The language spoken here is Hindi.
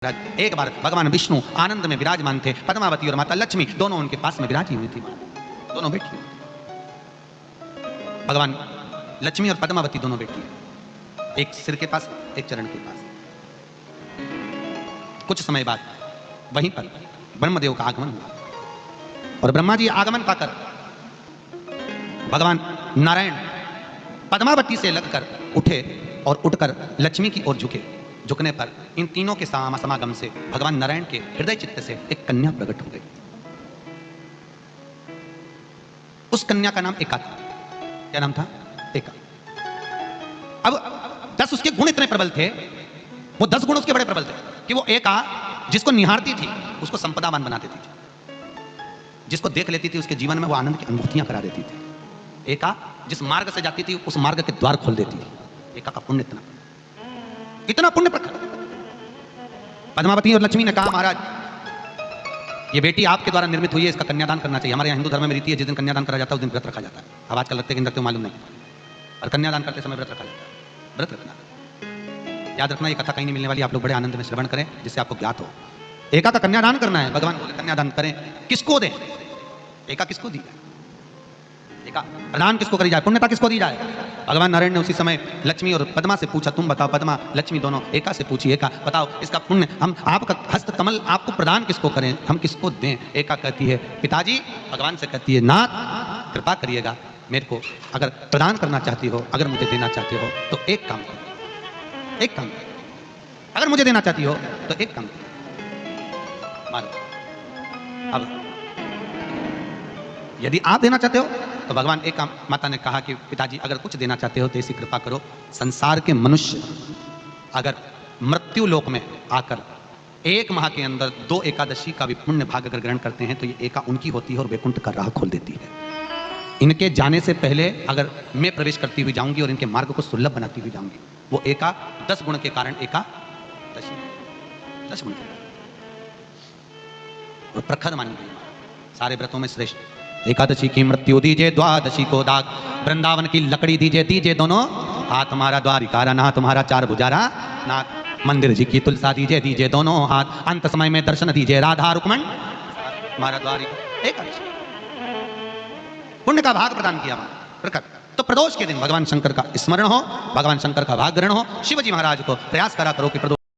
एक बार भगवान विष्णु आनंद में विराजमान थे। पद्मावती और माता लक्ष्मी दोनों उनके पास में विराजी हुई थी। दोनों बैठी। भगवान लक्ष्मी और पद्मावती दोनों बैठी, एक सिर के पास, एक चरण के पास। कुछ समय बाद वहीं पर ब्रह्मदेव का आगमन हुआ और ब्रह्मा जी आगमन पाकर भगवान नारायण पद्मावती से लगकर उठे और उठकर लक्ष्मी की ओर झुके। झुकने पर इन तीनों के समागम से भगवान नारायण के हृदय चित्त से एक कन्या प्रकट हो गई। उस कन्या का नाम एका था। क्या नाम था? एका। अब 10 उसके गुण इतने प्रबल थे, वो 10 गुण उसके बड़े प्रबल थे कि वो एका जिसको निहारती थी उसको संपदावान बना देती थी, जिसको देख लेती थी उसके जीवन में वो आनंद की अनुभूतियां करा देती थी। एका जिस मार्ग से जाती थी उस मार्ग के द्वार खोल देती थी। एका का पुण्य इतना पुण्य प्रखर। पद्मावती और लक्ष्मी ने कहा, महाराज ये बेटी आपके द्वारा निर्मित हुई है, इसका कन्यादान करना चाहिए। हमारे यहाँ हिंदू धर्म में रीति है, जिस दिन कन्यादान करा जाता है उस दिन व्रत रखा जाता है। अब आजकल रखते कि रखते हो मालूम नहीं, और कन्यादान करते समय व्रत रखा जाता है। व्रत रखना, याद रखना, ये कथा कहीं नहीं मिलने वाली। आप लोग बड़े आनंद में श्रवण करें जिससे आपको ज्ञात हो। एका का कन्यादान करना है। भगवान बोले कन्यादान करें, किसको दें? एका किसको दी जाए? एका प्रदान किसको करी जाए? पुण्यता किसको दी जाए? भगवान नारायण ने उसी समय लक्ष्मी और पद्मा से पूछा, तुम बताओ। पद्मा लक्ष्मी दोनों एका से पूछी, एका बताओ इसका पुण्य हम आपका हस्त कमल आपको प्रदान किसको करें, हम किसको दें? एका कहती है पिताजी। भगवान से कहती है, नाथ कृपा करिएगा, मेरे को अगर प्रदान करना चाहती हो, अगर मुझे देना चाहते हो तो एक काम करो, एक काम करो। अगर मुझे देना चाहती हो तो एक काम करो, मारो। अब यदि आप देना चाहते हो तो भगवान एक काम, माता ने कहा कि पिताजी अगर कुछ देना चाहते हो तो ऐसी कृपा करो, संसार के मनुष्य अगर मृत्यु लोक में आकर 1 माह के अंदर 2 एकादशी का भी पुण्य भाग अगर ग्रहण करते हैं तो ये एका उनकी होती है और वैकुंठ का राह खोल देती है। इनके जाने से पहले अगर मैं प्रवेश करती हुई जाऊंगी और इनके मार्ग को सुलभ बनाती हुई जाऊंगी, वो एका 10 गुण के कारण एकादशी, 10 गुण और प्रखर मानी गई, सारे व्रतों में श्रेष्ठ। एकादशी की मृत्यु दीजिए, द्वादशी को दाग, वृंदावन की लकड़ी दीजिए, दीजिए दोनों हाथ, तुम्हारा द्वारिका नाथ, तुम्हारा 4 भुजारा नाथ, मंदिर जी की तुलसा दीजिए, दीजिए दोनों हाथ, अंत समय में दर्शन दीजिए राधा रुक्मण, तुम्हारा द्वारिका। एकादशी पुण्य का भाग प्रदान किया प्रकट। तो प्रदोष के दिन भगवान शंकर का स्मरण हो, भगवान शंकर का भाग ग्रहण हो। शिवजी महाराज को प्रयास करा करो कि